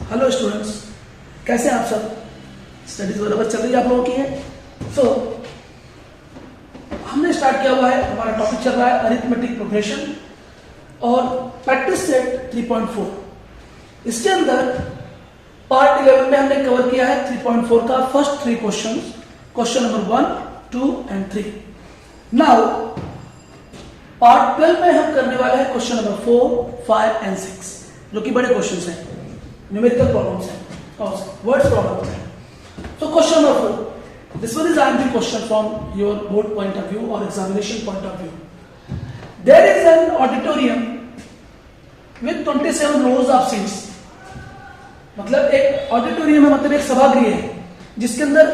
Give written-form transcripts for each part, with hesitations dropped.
Hello students, कैसे हैं आप सब? स्टडीज बराबर चल रही है आप लोगों की है? हमने स्टार्ट किया हुआ है, हमारा टॉपिक चल रहा है अरिथमेटिक प्रोग्रेशन और प्रैक्टिस सेट 3.4। इसके अंदर पार्ट 11 में हमने कवर किया है 3.4 का first 3 questions, question number 1, 2 and 3। Now part 12 में हम करने वाले हैं क्वेश्चन नंबर 4, 5 एंड 6, जो कि बड़े क्वेश्चंस हैं, न्यूमेरिकल प्रॉब्लम्स हैं और वर्ड्स प्रॉब्लम्स हैं। So question number 4. This one is IMP question from your board point of view or examination point of view. There is an auditorium with 27 rows of seats. मतलब एक auditorium है, मतलब एक सभागृह है जिसके अंदर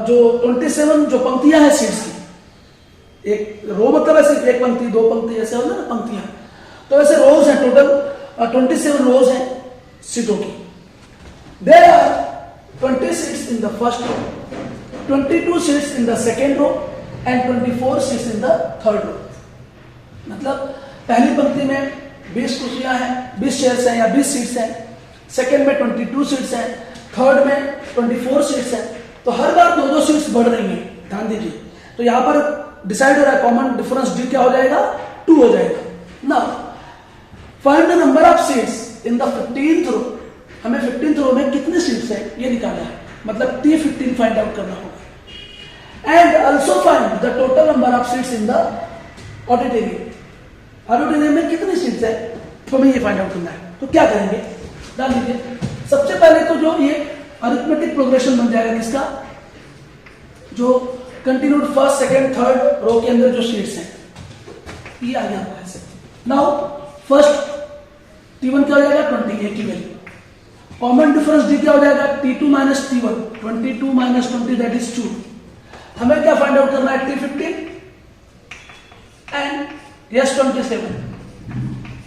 जो 27 जो पंक्तियां हैं सीट्स की, एक रो मतलब ऐसे एक पंक्ति, दो पंक्ति, ऐसे होता है ना पंक्तियां, तो ऐसे रोज हैं, टोटल 27 रोज हैं सीटों की। There are 20 seats in the first row, 22 seats in the second row and 24 seats in the third row. मतलब पहली पंक्ति में 20 कुर्सियां हैं, 20 चेयर्स हैं या 20 सीट्स हैं, सेकंड में 22 सीट्स हैं, थर्ड में 24 सीट्स हैं। तो हर बार 2-2 सीट्स बढ़ रही हैं, ध्यान दीजिए। तो यहां पर डिसाइड हो रहा है कॉमन डिफरेंस डी क्या हो जाएगा, 2 हो जाएगा। Now find the number of seats in the 15th रो। हमें 15th रो में कितने सीट्स हैं ये निकालना है, मतलब T15 फाइंड आउट करना होगा। And also find the total number of seats in the auditorium. Auditorium में कितनी सीट्स है तो हमें ये फाइंड आउट करना है। तो क्या करेंगे, डाल दीजिए। सबसे पहले तो जो ये अरिथमेटिक प्रोग्रेशन बन जाएगा किसका, जो continued first second third row के अंदर जो सीट्स हैं ये आ गया ऐसे। नाउ फर्स्ट T1 क्या हो जाएगा, 20 की वैल्यू। कॉमन डिफरेंस डी क्या हो जाएगा, T2 minus T1, 22 minus 20 that is 2। हमें क्या फाइंड आउट करना है, T15 एंड यस 27।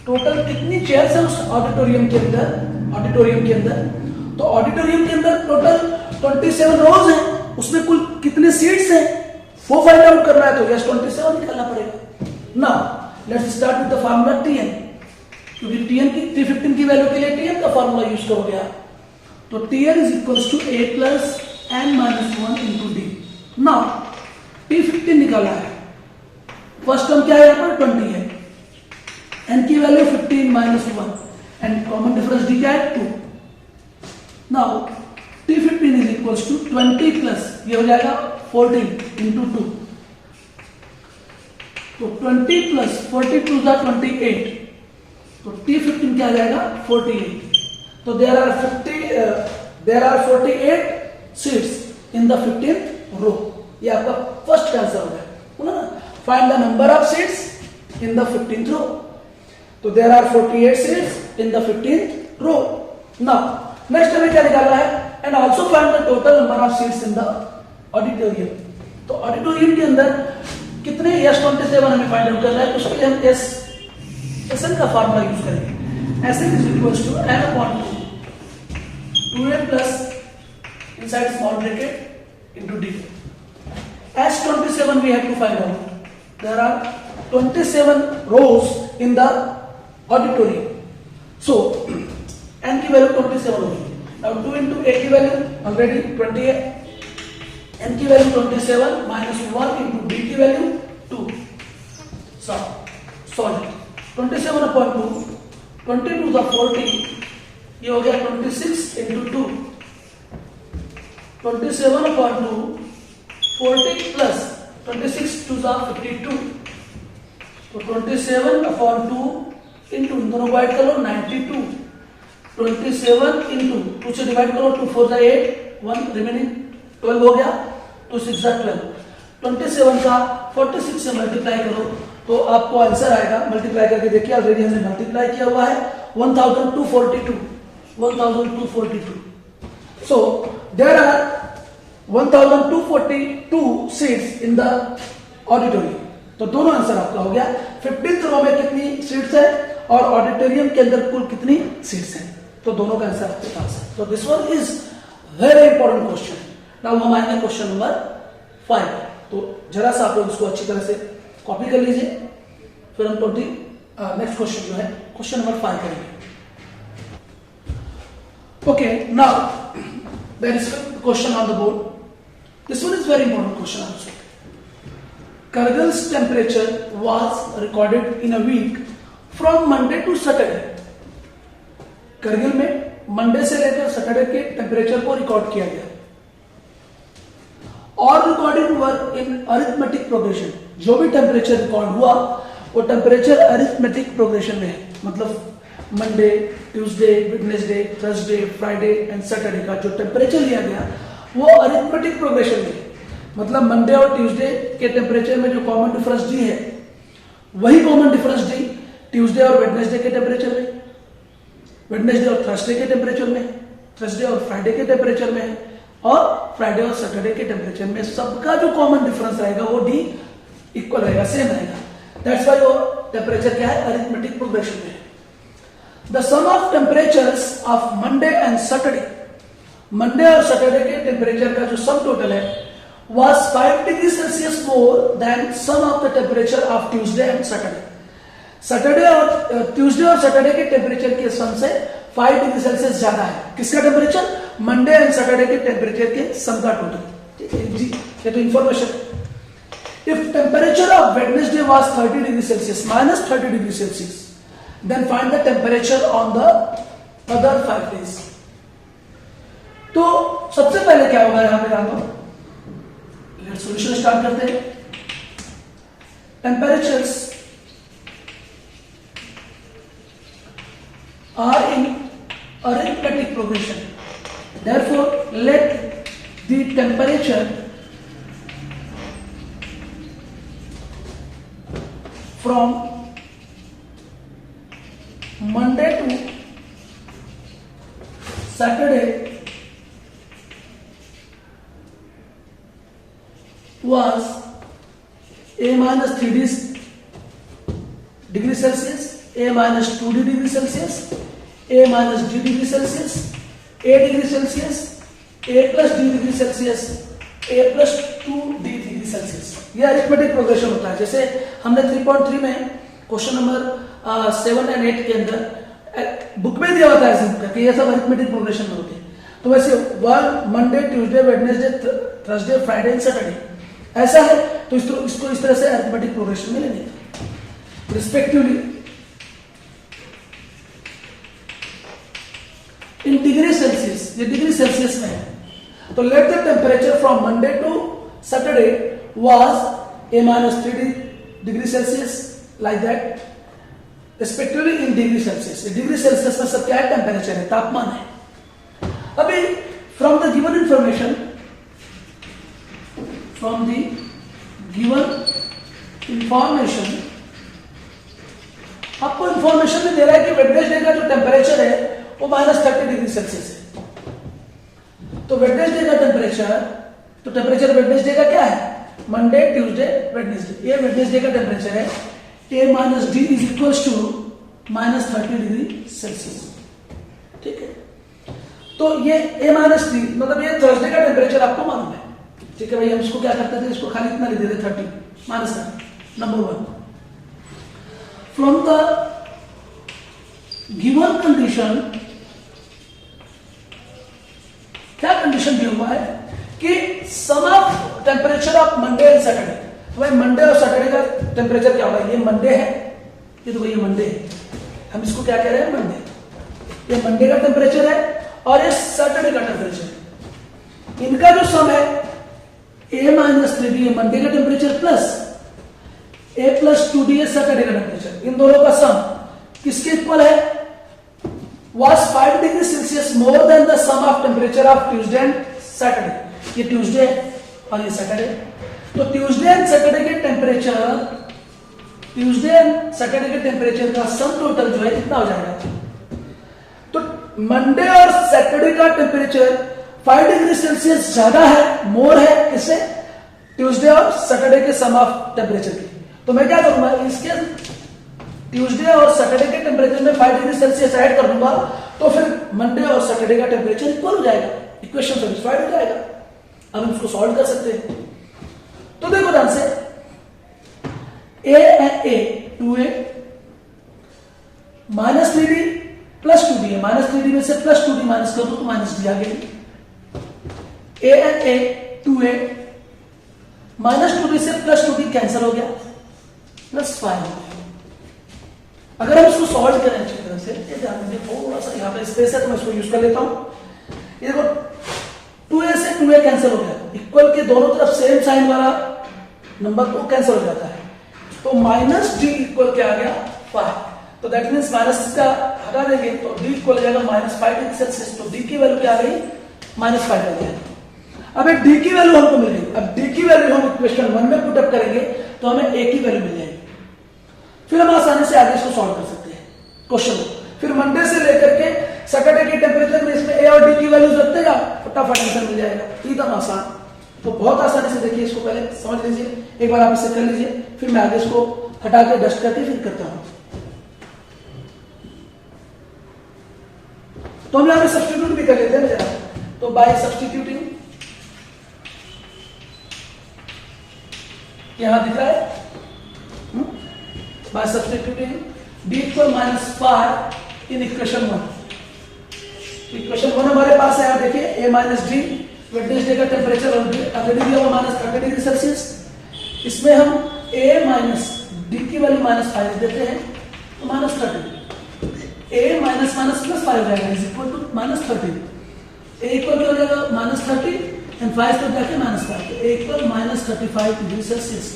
टोटल कितनी चेयर्स है उस ऑडिटोरियम के अंदर, तो ऑडिटोरियम के अंदर टोटल 27 रोज हैं, उसमें कुल कितने सीट्स हैं वो फाइंड आउट करना है। तो यस 27 निकालना पड़ेगा। Now let's start with the formula Tn, क्योंकि Tn की T15 की वैल्यू के लिए Tn का फार्मूला यूज करोगे आप, तो Tn is equals to a plus n minus 1 into d. Now T15 निकाला है, फर्स्ट टर्म क्या है यहाँ पर 20 है, n की value 15 minus 1 and common difference d क्या है 2। Now T15 is equals to 20 plus ये हो जाएगा 14 इंटू 2, तो 20 प्लस 42 का 28, तो T15 क्या आ जाएगा 48। तो there are 48 seats in the 15th row. ये आपका फर्स्ट आंसर हो गया। Find the number of seats in the 15th row. तो there are 48 seats in the 15th row. Now next हमें क्या निकालना है, and also find the total number of seats in the auditorium. तो auditorium के अंदर कितने S27 हमें फाइंड आउट करना है, उसके लिए हम Sn का फार्मूला यूज करेंगे। Sn is equals to n upon 2a plus inside small bracket into d। S27 we have to find out. There are 27 rows in the auditorium. So n की value 27 होगी। Now 2 into a की value already 28, n की value 27 minus 1 into d की value 2। Solve 27 upon 2, 22 का 40, ये हो गया 26 into 2, 27 upon 2, 40 plus 26 2 का 52, तो 27 अपॉन 2 इंटू दोनों डिवाइड करो 92, 27 इंटू 2 से डिवाइड करो 2 4 का 8, 1 रिमेनिंग 12 हो गया, 2 6 का 12। 27 का 46 से मल्टीप्लाई करो तो आपको आंसर आएगा। मल्टीप्लाई करके देखिए, ऑलरेडी हमने मल्टीप्लाई किया हुआ है 1242। So there are 1242 seats in the auditorium. तो दोनों आंसर आपका हो गया। 15th रो में कितनी सीट्स है और ऑडिटोरियम के अंदर कुल कितनी सीट्स हैं, तो दोनों का आंसर आपके पास है। तो this one is very important question. Now हम आएंगे क्वेश्चन नंबर 5। तो जरा सा आप लोग इसको अच्छी तरह से कॉपी कर लीजिए, फिर हम नेक्स्ट क्वेश्चन जो है क्वेश्चन नंबर 5 करेंगे। Okay, now there is a question on the board. This one is very important question also. Kargil's temperature was recorded in a week from Monday to Saturday. Kargil में Monday से लेकर Saturday के temperature को record किया गया और recording वर इन arithmetic progression. जो भी टेम्परेचर रिकॉर्ड हुआ वो टेम्परेचर अरिथमेटिक प्रोग्रेशन में है. मतलब Monday, Tuesday, Wednesday, Thursday, Friday and Saturday का जो टेम्परेचर लिया गया वो अरिथमेटिक प्रोग्रेशन में है. मतलब मंडे और ट्यूसडे के टेम्परेचर में जो कॉमन डिफरेंस डी है वही कॉमन डिफरेंस डी ट्यूसडे और वेडनेसडे के टेम्परेचर में, वेडनेसडे और थर्सडे के टेम्परेचर में, थर्सडे और फ्राइडे के टेम्परेचर में है और फ्राइडे और सैटरडे के टेम्परेचर में. सबका जो कॉमन डिफरेंस रहेगा वो डी इक्वल रहेगा, सेम रहेगा. दैट्स व्हाई वो टेम्परेचर क्या है, अरिथमेटिक प्रोग्रेशन में है. The sum of temperatures of Monday and Saturday, Monday और सैटरडे के टेम्परेचर का जो सम टोटल है was 5 degrees Celsius more than sum of the temperature of Tuesday and Saturday. Saturday और ट्यूसडे और सैटरडे के टेम्परेचर के सम से 5 डिग्री सेल्सियस ज्यादा है. किसका टेम्परेचर, मंडे एंड सैटरडे के टेम्परेचर के सम का टोटल. ठीक है जी, ये तो information. If temperature of Wednesday was 30 degree Celsius minus 30 degree Celsius then find the temperature on the other 5 days. तो सबसे पहले क्या होगा यहां पे आना, सॉल्यूशन स्टार्ट करते हैं. Temperatures are in arithmetic progression. Therefore, let the temperature from Monday to Saturday was A minus 3 degree Celsius, A minus 2 degree Celsius, A minus d degree Celsius, A degree Celsius, A plus d degree Celsius, A plus 2 d degree Celsius. ये arithmetic progression होता है. जैसे हमने 3.3 में question number 7 and 8 के अंदर book में दिया होता है कि ये सब अरिथमेटिक प्रोग्रेशन में होते हैं. तो वैसे Monday, Tuesday, Wednesday, Thursday, Friday and Saturday ऐसा है तो इसको इस तरह से अरिथमेटिक प्रोग्रेशन में लेंगे रिस्पेक्टिवली. इन डिग्री सेल्सियस, ये डिग्री सेल्सियस में है. तो let the temperature from Monday to Saturday was a minus 3 degree Celsius like that respectively in degree Celsius. Degree Celsius में सब क्या है, टेम्परेचर है, तापमान है. अभी from the given information, from the given information आपको इंफॉर्मेशन में दे रहा है कि वेडनेसडे का जो टेम्परेचर है वो माइनस 30 डिग्री सेल्सियस है. तो वेडनेसडे का टेम्परेचर, तो टेम्परेचर वेडनेसडे का क्या है, मंडे, ट्यूसडे, वेडनेसडे. ये वेडनेसडे का टेम्परेचर है. A minus D is equal to minus 30 degree Celsius. ठीक है. तो ये ए माइनस डी मतलब ये थर्सडे का टेम्परेचर आपको मालूम है. ठीक है भाई, हम इसको क्या करते थे, इसको खाली इतना लिख देते 30 minus 30. Number 1 from the given condition, क्या कंडीशन दिया हुआ है कि sum of temperature of Monday and Saturday. तो भाई मंडे और सैटरडे का टेम्परेचर क्या होगा, ये मंडे है, ये तो भाई ये मंडे है, हम इसको क्या कह रहे हैं, मंडे. ये मंडे का टेम्परेचर है और ये सैटरडे का टेम्परेचर है. इनका जो सम है ए माइनस 3 ये मंडे का टेम्परेचर प्लस ए प्लस 2 डी सैटरडे का टेम्परेचर. इन दोनों का सम किसके इक्वल है, was 5 degree Celsius more than the sum of temperature of Tuesday and Saturday. ये ट्यूसडे और ये सैटरडे. तो ट्यूसडे एंड सैटरडे के टेम्परेचर, ट्यूसडे एंड सैटरडे के टेम्परेचर का सम टोटल जो है कितना हो जाएगा. तो मंडे और सैटरडे का टेम्परेचर 5 डिग्री सेल्सियस ज्यादा है, मोर है इससे ट्यूसडे और सैटरडे के सम ऑफ टेम्परेचर की. तो मैं क्या करूंगा, इसके ट्यूसडे और सैटरडे के टेम्परेचर में 5 डिग्री सेल्सियस ऐड कर दूंगा तो फिर मंडे और सैटरडे का टेम्परेचर इक्वल हो जाएगा. इक्वेशन सेटिस्फाइड हो जाएगा. अब हम इसको सॉल्व कर सकते हैं. तो देखो ध्यान से, A and A 2a minus 3d plus 2d है, माइनस 3d में से प्लस 2d माइनस कर दो तो माइनस d आ गई। a and a 2a, minus 2d से प्लस 2d कैंसिल हो गया, प्लस 5 हो गया। अगर हम इसको सॉल्व करें अच्छी तरह से, ये ध्यान दीजिए, थोड़ा सा यहाँ पे स्पेस है तो मैं इसको यूज कर लेता हूं। ये देखो 2a से 2a कैंसिल हो गया, इक्वल के दोनों तरफ सेम साइन वाला नंबर तो कैंसिल हो जाता है, तो माइनस d इक्वल क्या आ गया 5। तो दैट मीन्स माइनस का हटा देंगे तो d इक्वल हो जाएगा -5 डिग्री सेल्सियस। तो d की वैल्यू क्या आ गई, -5 आ गया। अब एक d की वैल्यू हमको मिल गई। अब d की वैल्यू हम इक्वेशन 1 में पुट अप करेंगे तो हमें a की वैल्यू मिल जाएगी। फिर हम आसानी से आगे इसको सॉल्व कर सकते हैं क्वेश्चन को। फिर मंडे से लेकर के सैटरडे के टेम्परेचर में इसमें a और d की वैल्यूज रखते जाओ, फटाफट आंसर मिल जाएगा, एकदम आसान। तो बहुत आसानी से देखिए, इसको पहले समझ लीजिए, एक बार आप इसे कर लीजिए, फिर मैं आगे इसको हटा के डस्ट करके फिर करता हूं। तो हम यहां पे सब्स्टिट्यूट भी कर लेते हैं जरा। तो बाय सब्स्टिट्यूटिंग, यहां दिख रहा है, bye substituting d equal -5 in equation 1। Equation 1 हमारे पास है, आप देखिए a माइनस डी, वेडनेसडे का टेम्परेचर ऑलरेडी दिया हुआ -30 डिग्री सेल्सियस। इसमें हम a माइनस डी की वैल्यू -5 देते हैं तो -30, a माइनस माइनस प्लस 5 हो जाएगा is equal to -30। a equal क्या हो जाएगा -30 एंड 5 तो जाके -5, तो a equal -35 degree Celsius.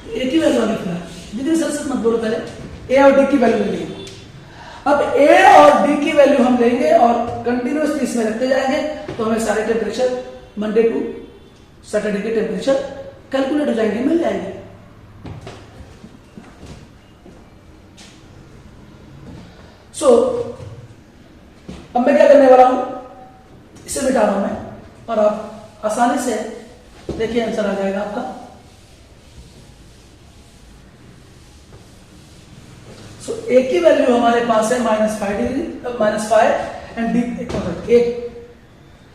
a की वैल्यू लिख रहा है, डिग्री सेल्सियस मत बोलो, पहले a और d की वैल्यू लेंगे। अब a और d की वैल्यू हम लेंगे और कंटिन्यूअसली इसमें रखते जाएंगे तो हमें सारे टेम्परेचर मंडे टू सैटरडे के टेम्परेचर कैलकुलेट हो जाएंगे, मिल जाएंगे। सो अब मैं क्या करने वाला हूं, इसे मिटा रहा हूं मैं, और आप आसानी से देखिए आंसर आ जाएगा आपका। सो a की वैल्यू हमारे पास है -5 डिग्री, -5 एंड d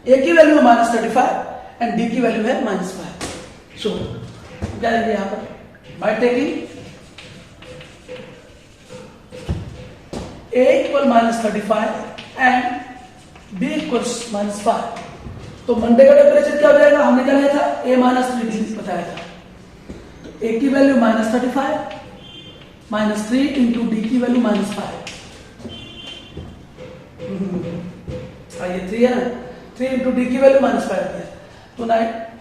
a की वैल्यू है -35 एंड d की वैल्यू है -5। सो क्या लेंगे यहां पर, by taking a equal -35 and b equals -5। तो मंडे का टेम्परेचर क्या हो जाएगा, हमने क्या लिया था, a-3 डिग्री बताया था। तो a की वैल्यू -35 -3 इंटू डी की वैल्यू -5। ये 3 है ना, 3 इंटू डी की वैल्यू -5 आ गया। तो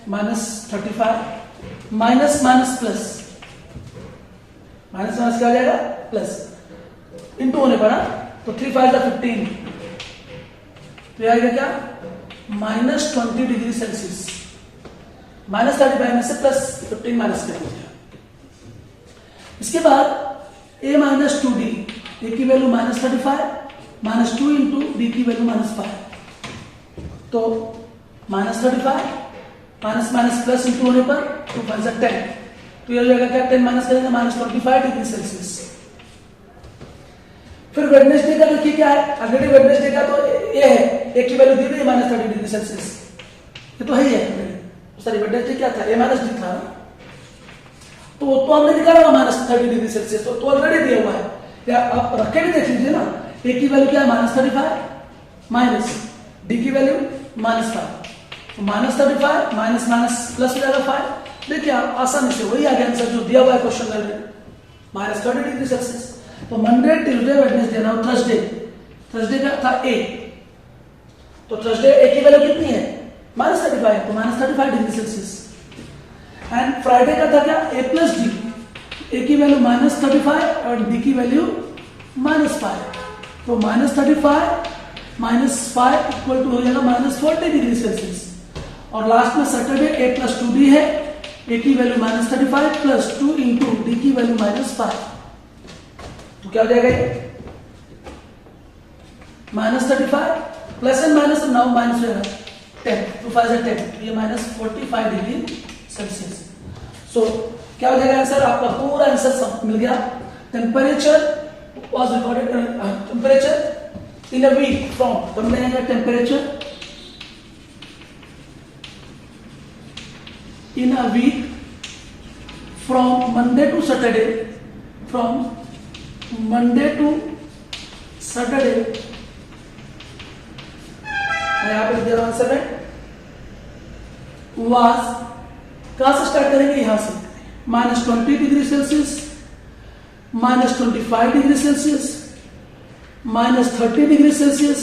-35 minus minus plus, minus minus क्या हो जाएगा प्लस, इंटू होने पर, तो 3 5 15, तो आएगा क्या -20 डिग्री सेल्सियस। -35 में से +15 माइनस कर दिया। इसके बाद a माइनस 2d, a की वैल्यू -35 -2 इंटू d की वैल्यू -5, तो -35 माइनस माइनस प्लस इंटू होने पर 2 5 10, तो ये हो जाएगा क्या, 10 माइनस करेंगे -25 डिग्री सेल्सियस। फिर वेडनेसडे का देखिए क्या है, ऑलरेडी वेडनेसडे का तो ये है, a की वैल्यू दी हुई है -30 डिग्री सेल्सियस, ये तो है ही है। सॉरी वेडनेसडे क्या था, a माइनस डी था, तो हमने निकाला -30 डिग्री सेल्सियस, तो ऑलरेडी दिया हुआ है, या आप रख के भी देख लीजिए ना। a की वैल्यू क्या है -35 माइनस d की वैल्यू -5, तो -35 माइनस माइनस प्लस हो जाएगा 5। देखिए आप आसानी से वही आ गया आंसर जो दिया हुआ है क्वेश्चन में, -30 डिग्री सेल्सियस। तो Monday Tuesday Wednesday, now Thursday का था a, तो थर्सडे a की वैल्यू कितनी है -35, तो -35 डिग्री सेल्सियस। एंड फ्राइडे का था क्या, a प्लस डी, a की वैल्यू -35 और d की वैल्यू -5, तो -35 -5 इक्वल टू हो जाएगा -40 डिग्री सेल्सियस। और लास्ट में सैटरडे a प्लस 2d है, a की वैल्यू -35 प्लस 2 इंटू d की वैल्यू -5, तो क्या हो जाएगा ये -35 plus and minus, now minus हो जाएगा 10, 2 5 10, ये -45 डिग्री सेल्सियस। सो क्या हो जाएगा आंसर, आपका पूरा आंसर मिल गया। Temperature was recorded, temperature in a week from, तो हमने temperature in a week from Monday to Saturday, from Monday to Saturday मैं यहाँ पे दे रहा हूं आंसर में, वाज, कहां से स्टार्ट करेंगे, यहां से, -20 degree Celsius, -25 degree Celsius, -30 degree Celsius,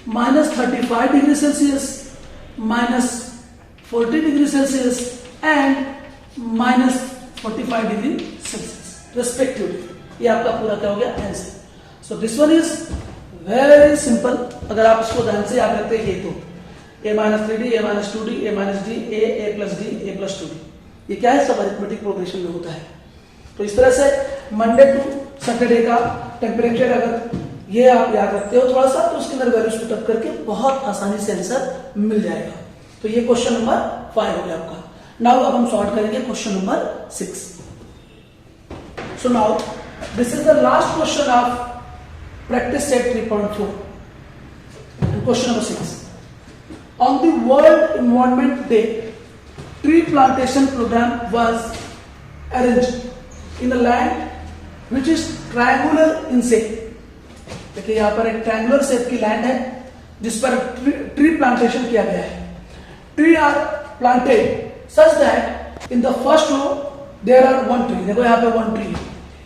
-35 degree Celsius, -40 degree Celsius and -45 degree Celsius respectively. ये आपका पूरा क्या हो गया answer. So this one is very simple. अगर आप इसको ध्यान से याद रखते हैं, ये तो a-3d, a-2d, a-d, a+d, a+2d, ये क्या है, सब अरिथमेटिक प्रोग्रेशन में होता है। तो इस तरह से मंडे टू सैटरडे का टेम्परेचर अगर ये आप याद रखते हो थोड़ा सा, तो उसके अंदर वैल्यूज पुट अप करके बहुत आसानी से आंसर मिल जाएगा। तो ये क्वेश्चन नंबर 5 हो गया आपका। नाउ अब हम सॉल्व करेंगे question number 6। So now this is the last question of practice set 3.4 and question number 6. On the World Environment Day, tree plantation program was arranged in a land which is triangular in shape. देखिए यहाँ पर एक triangular shape की land है जिस पर tree plantation किया गया है। Tree are planted such that in the first row there are 1 tree, देखो यहाँ पे 1 tree,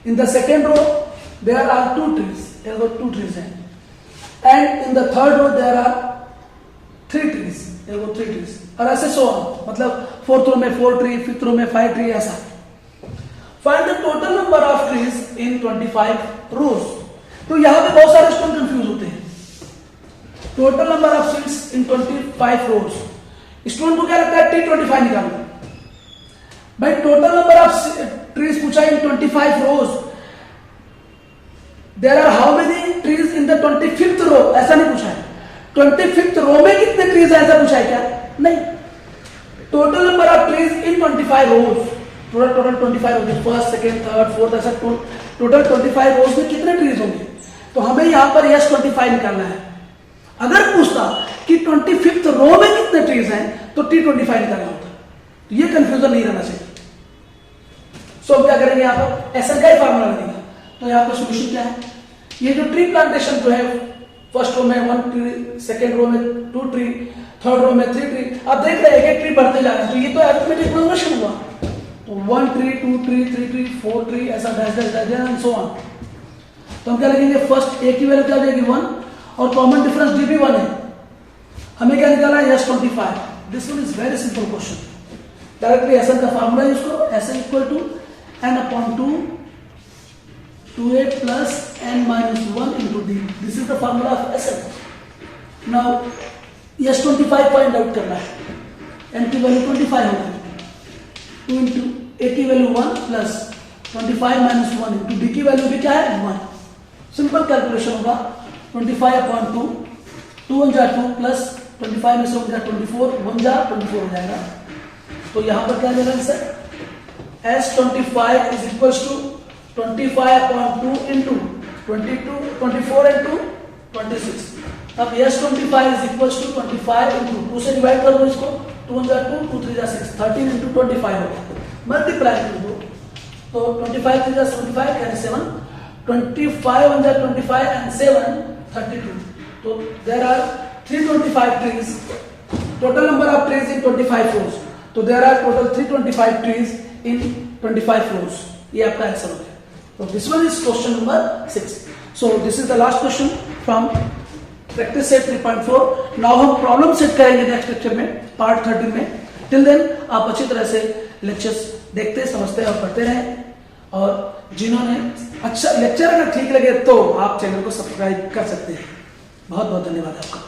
in the second row there are 2 trees, देखो 2 ट्रीज हैं, and in the third row there are 3 trees, देखो 3 trees, और ऐसे सो ऑन, मतलब fourth row में 4 ट्री, फिफ्थ रो में 5 ट्री, ऐसा। Find the total number of trees in 25 rows. तो यहां पे बहुत सारे स्टूडेंट कंफ्यूज होते हैं। Total number of seeds in 25 rows, student को क्या लगता है T25 निकालना। भाई टोटल नंबर ऑफ ट्रीज पूछा in 25 rows, there are how many trees in the 25th row, ऐसा नहीं पूछा है। 25th रो में कितने ट्रीज है ऐसा पूछा है क्या, नहीं। Total number of trees in 25 rows, total 25 rows, first second third fourth, ऐसा टोटल 25 रोज में कितने ट्रीज होंगे, तो हमें यहां पर यस 25 निकालना है। अगर पूछता कि 25th रो में कितने ट्रीज हैं तो T25 निकालना होता, तो ये कंफ्यूजन नहीं रहना चाहिए। सो क्या करेंगे यहाँ पर, एसएन का ही फार्मूला लगेगा। तो यहाँ पर सोल्यूशन क्या है, ये जो ट्री प्लांटेशन जो है, फर्स्ट रो में 1 ट्री, सेकेंड रो में 2 ट्री, थर्ड रो में 3 ट्री, आप देख रहे हैं एक ट्री बढ़ते जा रहे हैं, तो ये तो अरिथमेटिक प्रोग्रेशन हुआ। तो 1 ट्री, 2 ट्री, 3 ट्री, 4 ट्री, ऐसा dash dash dash and so on. तो हम क्या लिखेंगे, फर्स्ट ए की वैल्यू क्या हो जाएगी 1, और कॉमन डिफरेंस डी भी 1 है, हमें क्या निकालना है yes 25। This one is very simple question. Directly Sn का फार्मूला यूज करो, Sn equal to n/2 2a plus n-1 into d. This is the formula of SN. Now S25 find out करना है, n की value 25 होगी, 2 into a की value 1 plus 25 minus 1 into d की value भी क्या है 1। सिंपल कैलकुलेशन होगा, 25/2, 2 1 जा 2 प्लस 25 में से 1 जा 24, 1 जा 24 हो जाएगा। तो यहां पर क्या देगा answer, S25 is equal to 25/2 into 22, 24 into 26। अब S25 is equal to 25 into 2 से डिवाइड कर दो इसको, 2 1 जा 2, 2 3 जा 6, 13 इंटू 25 होगा, मल्टीप्लाई कर दो, तो 25 3 जा 75 यानी 7, 25 1 जा 25 एंड 7 32। तो there are 325 trees, total number of trees in 25 rows, तो there are total 325 trees in 25 rows। ये आपका आंसर हो गया। So this one is question number 6. So this is the last question from practice set 3.4. Now हम problem set करेंगे next lecture में, part 13 में। Till then आप अच्छी तरह से लेक्चर्स देखते समझते और पढ़ते रहें, और जिन्होंने अच्छा लेक्चर अगर ठीक लगे तो आप चैनल को सब्सक्राइब कर सकते हैं। बहुत बहुत धन्यवाद आपका।